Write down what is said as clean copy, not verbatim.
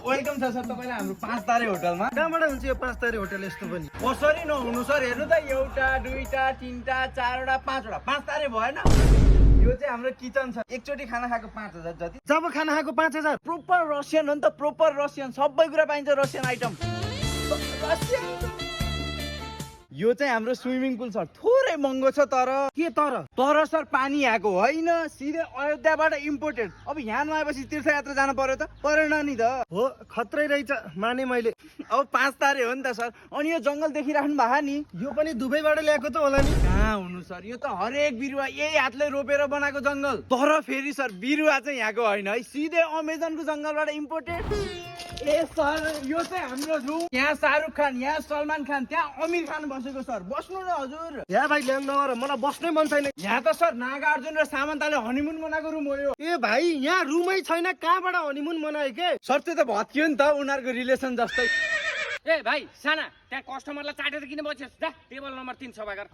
Welcome छ sir तपाईलाई हाम्रो 5 तारे होटलमा। कहाँबाट हुन्छ यो 5 तारे होटल यस्तो पनि? कसरी नहुनु सर, हेर्नु त एउटा दुईटा तीनटा चारवटा पाँचवटा 5 तारे भएन। यो चाहिँ हाम्रो किचन छ। एकचोटी खाना खाएको 5000 जति। जब खाना खाएको 5000 प्रोपर रसियन हो नि त, प्रोपर रसियन, सबै कुरा पाइन्छ रसियन आइटम। यो चाहिँ हाम्रो स्विमिङ पुल सर, थोरै महँगो छ तर के तर सर पानी यहाँको होइन, सिधै अयोध्याबाट इम्पोर्टेड। अब यहाँ नआएपछि तीर्थयात्रा जानु पर्यो त, परेन नि त। हो खत्रै रहेछ, माने मैले। अब 5 तारे हो नि त सर। अनि यो जङ्गल देखिराख्नु भएको नि, यो पनि दुबईबाट ल्याएको त होला नि? कहाँ हुनु सर, यो त हरेक बिरुवा यही हातले रोपेर बनाएको जङ्गल। तर फेरि सर बिरुवा चाहिँ यहाँको होइन है, सिधै अमेजनको जङ्गलबाट इम्पोर्टेड। ए सर यो चाहिँ हाम्रो रुम। यहाँ शाहरुख खान, यहाँ सलमान खान, त्यहाँ आमिर खान बसेको सर। बस्नु न हजुर। या भाइ ल्याङ नगर, मलाई बस्नै मन छैन। यहाँ त सर नागार्जुन र सामन्ताले हनीमुन मनाएको रुम हो यो। ए भाइ यहाँ रुमै छैन, कहाँबाट हनीमुन मनाए के? सर त्यो त भत्कियो नि त, उनीहरूको रिलेसन जस्तै। ए भाइ साना, त्यहाँ कस्टमरलाई चाटेर किन बस्छस्? जा टेबल नम्बर 3 सफा गर।